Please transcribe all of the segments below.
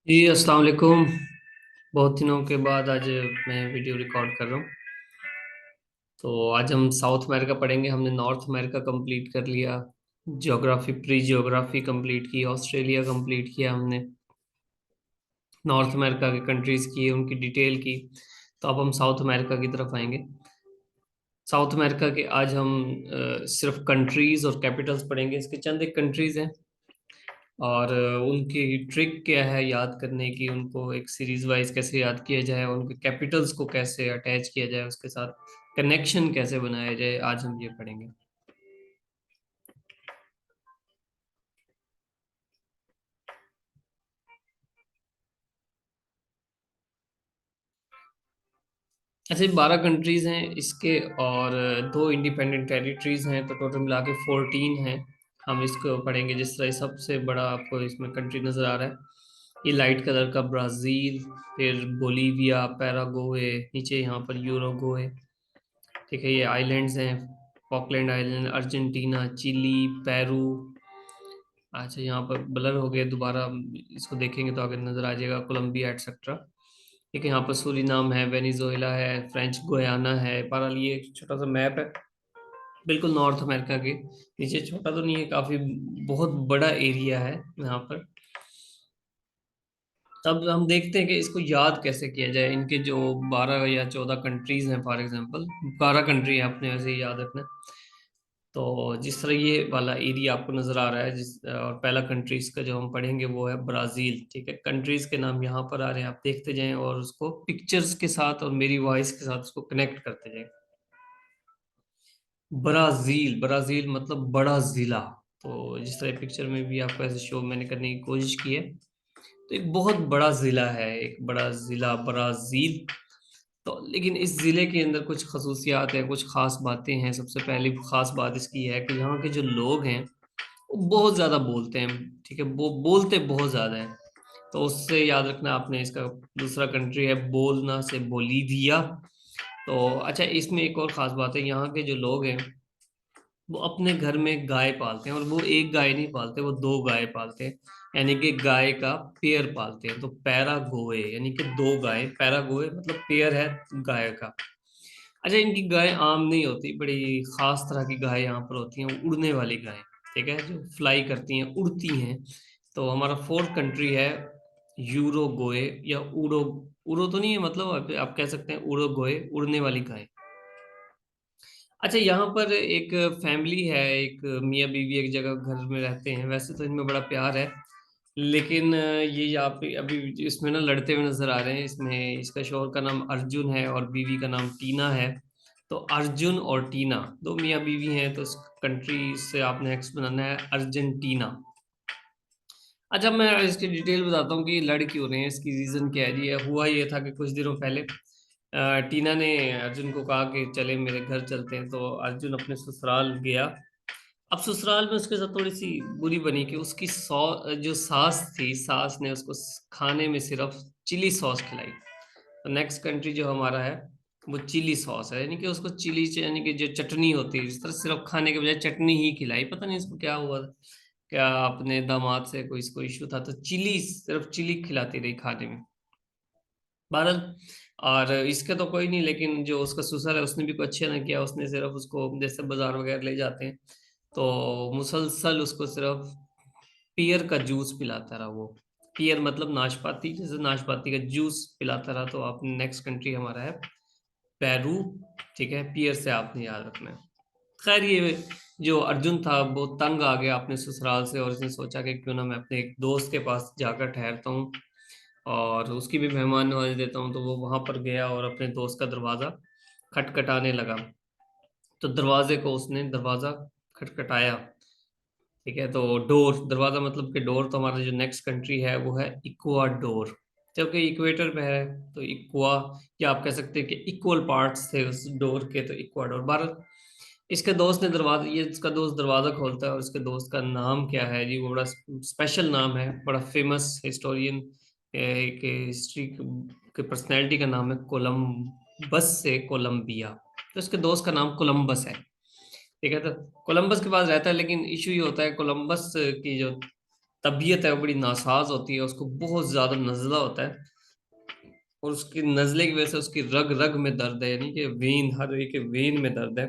जी अस्सलाम वालेकुम। बहुत दिनों के बाद आज मैं वीडियो रिकॉर्ड कर रहा हूँ। तो आज हम साउथ अमेरिका पढ़ेंगे। हमने नॉर्थ अमेरिका कंप्लीट कर लिया, ज्योग्राफी प्री ज्योग्राफी कंप्लीट की, ऑस्ट्रेलिया कंप्लीट किया हमने, नॉर्थ अमेरिका की कंट्रीज की उनकी डिटेल की। तो अब हम साउथ अमेरिका की तरफ आएंगे। साउथ अमेरिका के आज हम सिर्फ कंट्रीज और कैपिटल्स पढ़ेंगे। इसके चंद एक कंट्रीज हैं और उनकी ट्रिक क्या है याद करने की, उनको एक सीरीज वाइज कैसे याद किया जाए, उनके कैपिटल्स को कैसे अटैच किया जाए, उसके साथ कनेक्शन कैसे बनाया जाए, आज हम ये पढ़ेंगे। ऐसे 12 कंट्रीज हैं इसके और दो इंडिपेंडेंट टेरिटरीज हैं, तो टोटल मिला के 14 हैं। हम इसको पढ़ेंगे जिस तरह सबसे बड़ा आपको इसमें कंट्री नज़र आ रहा है, ये लाइट कलर का ब्राज़ील, फिर बोलीविया, पैरागोए, नीचे यहाँ पर यूरुग्वे। ठीक है, ये आइलैंड्स हैं, Falkland island, Argentina, Chile, Peru. अच्छा, यहाँ पर ब्लर हो गया दोबारा, इसको देखेंगे तो आगे नजर आ जाएगा, कोलंबिया एटसेट्रा। ठीक है, यहाँ पर सूरीनाम है, वेनेजुएला है, फ्रेंच गुयाना है। बहरहाल ये एक छोटा सा मैप है बिल्कुल नॉर्थ अमेरिका के। नीचे छोटा तो नहीं है, काफी बहुत बड़ा एरिया है यहाँ पर। तब हम देखते हैं कि इसको याद कैसे किया जाए। इनके जो 12 या 14 कंट्रीज हैं, फॉर एग्जांपल 12 कंट्री है, अपने वैसे ही याद रखना। तो जिस तरह ये वाला एरिया आपको नजर आ रहा है, और पहला कंट्रीज का जो हम पढ़ेंगे वो है ब्राजील। ठीक है, कंट्रीज के नाम यहाँ पर आ रहे हैं, आप देखते जाएं और उसको पिक्चर्स के साथ और मेरी वॉइस के साथ उसको कनेक्ट करते जाएं। ब्राजील, ब्राजील मतलब बड़ा जिला। तो जिस तरह पिक्चर में भी आपको ऐसे शो मैंने करने की कोशिश की है, तो एक बहुत बड़ा जिला है, एक बड़ा जिला ब्राजील। तो लेकिन इस जिले के अंदर कुछ खसूसियात हैं, कुछ खास बातें हैं। सबसे पहली खास बात इसकी है कि यहाँ के जो लोग हैं वो बहुत ज़्यादा बोलते हैं। ठीक है, वो बोलते बहुत ज़्यादा है। तो उससे याद रखना आपने, इसका दूसरा कंट्री है बोलना से बोलीविया। तो अच्छा, इसमें एक और ख़ास बात है, यहाँ के जो लोग हैं वो अपने घर में गाय पालते हैं, और वो एक गाय नहीं पालते, वो दो गाय पालते हैं। यानी कि गाय का पेयर पालते हैं। तो पैरागोए यानी कि दो गाय, पैरागोए मतलब पेयर है गाय का। अच्छा, इनकी गाय आम नहीं होती, बड़ी खास तरह की गाय यहाँ पर होती हैं, उड़ने वाली गाय। ठीक है, जो फ्लाई करती हैं, उड़ती हैं। तो हमारा फोर्थ कंट्री है यूरोगोए, या उड़ो। उड़ो तो नहीं है, मतलब आप कह सकते हैं उड़ोगोए, उड़ने वाली गाय। अच्छा, यहाँ पर एक फैमिली है, एक मियाँ बीवी एक जगह घर में रहते हैं। वैसे तो इनमें बड़ा प्यार है, लेकिन ये यहाँ पे अभी इसमें ना लड़ते हुए नजर आ रहे हैं। इसमें इसका शोहर का नाम अर्जुन है और बीवी का नाम टीना है। तो अर्जुन और टीना दो मियाँ बीवी हैं। तो इस कंट्री से आपने नेक्स्ट बनाना है अर्जेंटीना। अच्छा, मैं इसकी डिटेल बताता हूँ कि लड़ क्यों रहे हैं, इसकी रीज़न क्या है जी। हुआ ये था कि कुछ दिनों पहले टीना ने अर्जुन को कहा कि चले मेरे घर चलते हैं। तो अर्जुन अपने ससुराल गया। अब ससुराल में उसके साथ थोड़ी सी बुरी बनी कि उसकी जो सास थी, सास ने उसको खाने में सिर्फ चिली सॉस खिलाई। तो नेक्स्ट कंट्री जो हमारा है वो चिली सॉस है, यानी कि उसको चिली यानी कि जो चटनी होती है, जिस तरह सिर्फ खाने के बजाय चटनी ही खिलाई। पता नहीं इसको क्या हुआ, क्या अपने दामाद से कोई इसको इशू था, तो चिली, सिर्फ चिली खिलाती रही खाने में। बहरहाल, और इसके तो कोई नहीं, लेकिन जो उसका ससुर है उसने भी कुछ अच्छा ना किया। उसने सिर्फ उसको जैसे बाजार वगैरह ले जाते हैं तो मुसलसल उसको सिर्फ पियर का जूस पिलाता रहा वो। पियर मतलब नाशपाती, जैसे नाशपाती का जूस पिलाता रहा। तो आप नेक्स्ट कंट्री हमारा है पेरू। ठीक है, पियर से आपने याद रखना है। खैर, ये जो अर्जुन था वो तंग आ गया अपने ससुराल से, और उसने सोचा कि क्यों ना मैं अपने एक दोस्त के पास जाकर ठहरता हूँ और उसकी भी मेहमान नवाजी देता हूँ। तो वो वहां पर गया और अपने दोस्त का दरवाजा खटखटाने लगा। तो दरवाजे को उसने दरवाजा खटखटाया। ठीक है, तो डोर, दरवाजा मतलब कि डोर। तो हमारा जो नेक्स्ट कंट्री है वो है इक्वाडोर, क्योंकि इक्वेटर पे है। तो इक्वा, या आप कह सकते हैं कि इक्वल पार्ट्स थे उस डोर के, तो इक्वाडोर। भारत, इसके दोस्त ने दरवाजा, ये इसका दोस्त दरवाजा खोलता है, और इसके दोस्त का नाम क्या है जी, वो बड़ा स्पेशल नाम है, बड़ा फेमस हिस्टोरियन के हिस्ट्री के पर्सनैलिटी का नाम है कोलंबस से कोलंबिया। तो इसके दोस्त का नाम कोलंबस है। ठीक है, तो कोलंबस के पास रहता है, लेकिन इशू ये होता है कोलंबस की जो तबीयत है वो बड़ी नासाज होती है, उसको बहुत ज़्यादा नज़ला होता है, और उसकी नज़ले की वजह से उसकी रग रग में दर्द है, यानी कि वेन, हर एक वेन में दर्द है।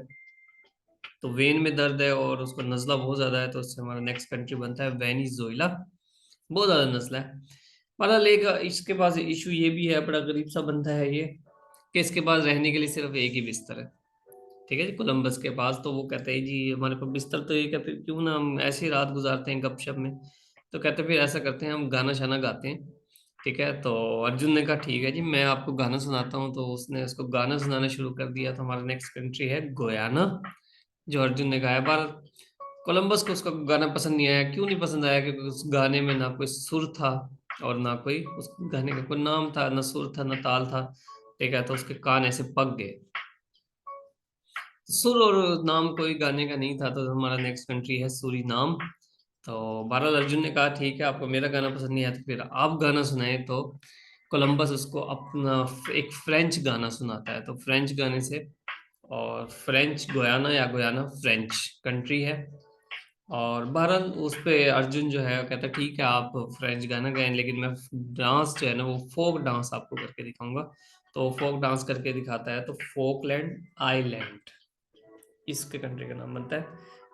तो वेन में दर्द है और उसको नज़ला बहुत ज़्यादा है, तो उससे हमारा नेक्स्ट कंट्री बनता है वेनिजुएला। बहुत ज़्यादा नस्ल है। बहरहाल एक इसके पास इशू ये भी है, बड़ा गरीब सा बंदा है ये, कि इसके पास रहने के लिए सिर्फ एक ही बिस्तर है। ठीक है जी, कोलंबस के पास। तो वो कहते हैं जी हमारे पास बिस्तर तो, ये कहते हैं क्यों ना हम ऐसी रात गुजारते हैं गपशप में। तो कहते हैं फिर ऐसा करते हैं, हम गाना शाना गाते हैं। ठीक है, तो अर्जुन ने कहा ठीक है जी, मैं आपको गाना सुनाता हूँ। तो उसने उसको गाना सुनाना शुरू कर दिया। तो हमारा नेक्स्ट कंट्री है गोयाना, जो अर्जुन ने गाया। पर कोलंबस को उसका गाना पसंद नहीं आया। क्यों नहीं पसंद आया? क्योंकि उस गाने में ना कोई सुर था, और ना कोई उस गाने का कोई नाम था, ना सुर था, ना ताल था। ठीक है, तो उसके कान ऐसे पक गए। सुर और नाम कोई गाने का नहीं था। तो हमारा नेक्स्ट कंट्री है सूरीनाम। तो बहरहाल अर्जुन ने कहा ठीक है, आपको मेरा गाना पसंद नहीं आया, तो फिर आप गाना सुनाए। तो कोलंबस उसको अपना एक फ्रेंच गाना सुनाता है। तो फ्रेंच गाने से, और फ्रेंच गोयाना या गोयाना फ्रेंच कंट्री है। और बहरहाल उस पे अर्जुन जो है वो कहता है ठीक है, आप फ्रेंच गाना गाएं, लेकिन मैं डांस जो है ना वो फोक डांस आपको करके दिखाऊंगा। तो फोक डांस करके दिखाता है। तो फोकलैंड आइलैंड इसके कंट्री का नाम बनता है।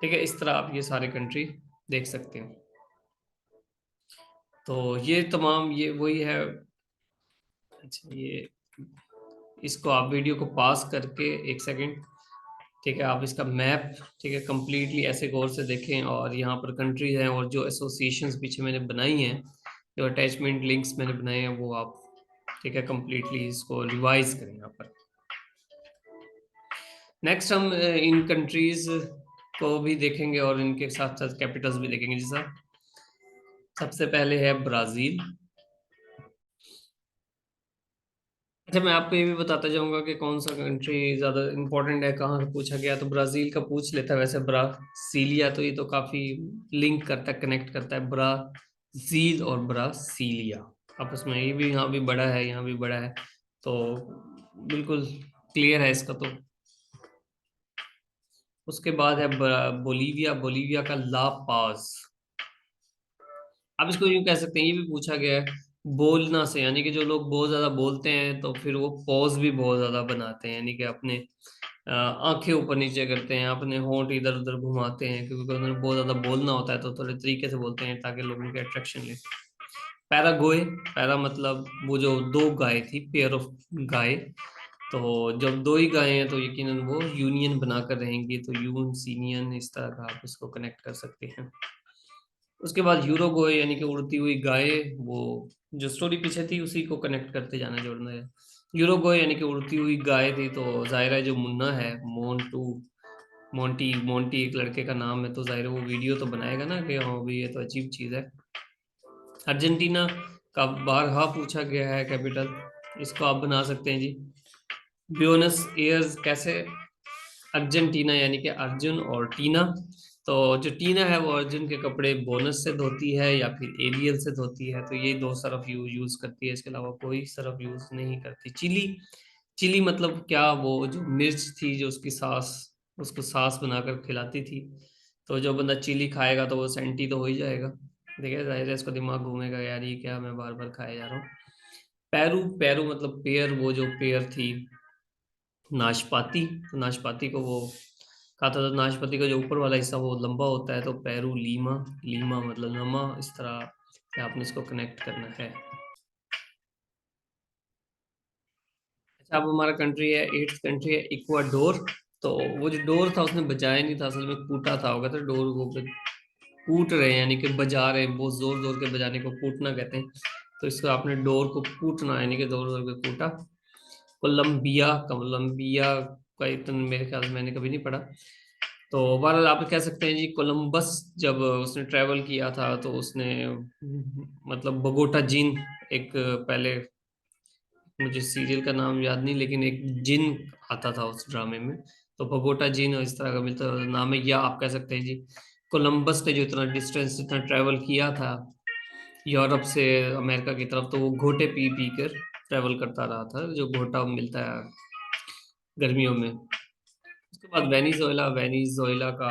ठीक है, इस तरह आप ये सारे कंट्री देख सकते हैं। तो ये तमाम ये वही है। अच्छा, ये इसको आप वीडियो को पास करके एक सेकंड, ठीक है, आप इसका मैप, ठीक है, कंप्लीटली ऐसे गौर से देखें, और यहाँ पर कंट्रीज हैं और जो एसोसिएशंस पीछे मैंने बनाई हैं, जो अटैचमेंट लिंक्स मैंने बनाए हैं, वो आप, ठीक है, कंप्लीटली इसको रिवाइज करें यहाँ पर। नेक्स्ट हम इन कंट्रीज को भी देखेंगे और इनके साथ साथ कैपिटल्स भी देखेंगे। जैसा सबसे पहले है ब्राज़ील। अच्छा, मैं आपको ये भी बताता जाऊंगा कि कौन सा कंट्री ज़्यादा इंपॉर्टेंट है, कहाँ से पूछा गया। तो ब्राज़ील का पूछ लेता है वैसे, ब्रासीलिया, तो ये तो काफ़ी लिंक करता है, कनेक्ट करता है, ब्राज़ील और ब्रासीलिया आपस में। ये भी यहाँ भी बड़ा है, यहाँ भी बड़ा है, तो बिल्कुल क्लियर है इसका। तो उसके बाद है बोलीविया। बोलीविया का ला पाज। आप इसको यूं कह सकते हैं, ये भी पूछा गया है बोलना से, यानी कि जो लोग बहुत ज्यादा बोलते हैं तो फिर वो पॉज भी बहुत ज्यादा बनाते हैं, यानी कि अपने आंखें ऊपर नीचे करते हैं, अपने होंठ इधर उधर घुमाते हैं, क्योंकि उन्हें बहुत ज्यादा बोलना होता है, तो थोड़े तरीके से बोलते हैं ताकि लोगों की अट्रैक्शन ले। पैरागोए, पैरा मतलब वो जो दो गाय थी, पेयर ऑफ गाय। तो जब दो ही गायें हैं तो यकीनन वो यूनियन बनाकर रहेंगी, तो यून सीनियन, इस तरह का आप इसको कनेक्ट कर सकते हैं। उसके बाद यूरोगोए, यानी कि उड़ती हुई गाय। वो जो स्टोरी पीछे थी उसी को कनेक्ट करते जाना, जोड़ना है। यूरोगोए यानी कि उड़ती हुई गाय थी। तो जाहिर है जो मुन्ना है, मोन्टू, मोंटी, मोंटी एक लड़के का नाम है, तो जाहिर है वो वीडियो तो बनाएगा ना कि हाँ भाई ये तो अजीब चीज़ है। अर्जेंटीना का बारहा पूछा गया है कैपिटल, इसको आप बना सकते हैं जी, ब्यूनस एयर्स। कैसे? अर्जेंटीना यानी कि अर्जुन और टीना। तो जो टीना है वो अर्जुन के कपड़े बोनस से धोती है या फिर एरियल से धोती है, तो ये दो सरफ यूज करती है, इसके अलावा कोई सरफ यूज नहीं करती। चिली, चिली मतलब क्या? वो जो मिर्च थी, जो उसकी सास, उसको सास बनाकर खिलाती थी। तो जो बंदा चिली खाएगा तो वो सेंटी तो हो ही जाएगा। देखिए जाहिर है इसको दिमाग घूमेगा, यार ये क्या मैं बार बार खाए जा रहा हूँ। पैरू, पैरू मतलब पेयर, वो जो पेयर थी नाशपाती, तो नाशपाती को वो खाता था। नाशपाती का जो ऊपर वाला हिस्सा वो लंबा होता है, तो पैरू लीमा, लीमा मतलब नमा। इस तरह से आपने इसको कनेक्ट करना है। अच्छा, अब हमारा कंट्री है, एट्थ कंट्री है इक्वाडोर। तो वो जो डोर था उसने बजाया नहीं था, असल में कूटा था होगा। तो डोर को कूट रहे हैं, यानी कि बजा रहे हैं, बहुत जोर जोर के बजाने को कूटना कहते हैं। तो इसको आपने डोर को कूटना, यानी कि जोर जोर के कूटा। कोलंबिया, कोलंबिया का इतना मेरे ख्याल से मैंने कभी नहीं पढ़ा। तो बहरहाल आप कह सकते हैं जी, कोलंबस जब उसने ट्रैवल किया था तो उसने मतलब बगोटा जीन, एक पहले, मुझे सीरियल का नाम याद नहीं, लेकिन एक जिन आता था उस ड्रामे में, तो बगोटा जिन इस तरह का मिलता नाम है। या आप कह सकते हैं जी, कोलंबस ने जो इतना डिस्टेंस, इतना ट्रैवल किया था यूरोप से अमेरिका की तरफ, तो वो घोटे पी पी कर ट्रैवल करता रहा था, जो घोटा मिलता है गर्मियों में। उसके बाद वेनिजुएला, वेनिजुएला का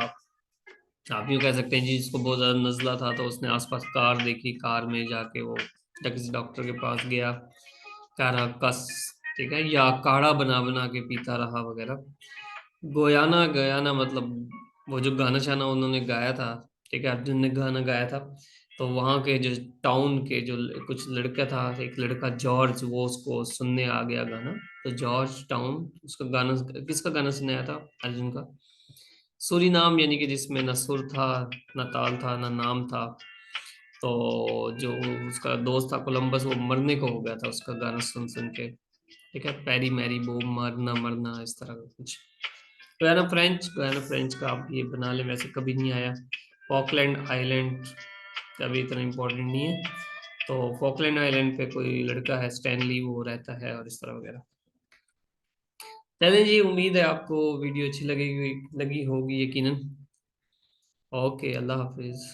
आप यूँ कह सकते हैं जी, जिसको बहुत ज़्यादा नज़ला था तो उसने आसपास कार देखी, कार में जाके वो किसी डॉक्टर के पास गया, काराकस, ठीक है, या काढ़ा बना बना के पीता रहा वगैरह। गोयाना गयाना मतलब वो जो गाना शाना उन्होंने गाया था, ठीक है, अर्जुन ने गाना गाया था, तो वहाँ के जो टाउन के जो कुछ लड़का था, एक लड़का जॉर्ज, वो उसको सुनने आ गया गाना। तो जॉर्ज टाउन उसका गाना, किसका गाना सुनाया था? अर्जुन का। सूरीनाम, यानी कि जिसमें ना सुर था, ना ताल था, ना नाम था। तो जो उसका दोस्त था कोलंबस, वो मरने को हो गया था उसका गाना सुन सुन के, ठीक है, पैरी मैरी बो, मरना मरना, इस तरह का कुछ। गयाना फ्रेंच का आप ये बना लें, वैसे कभी नहीं आया। फॉकलैंड आइलैंड अभी इतना इम्पोर्टेंट नहीं है। तो फॉकलैंड आइलैंड पे कोई लड़का है स्टैनली, वो रहता है, और इस तरह वगैरह। चलें जी, उम्मीद है आपको वीडियो अच्छी लगी होगी यकीनन। ओके, अल्लाह हाफिज़।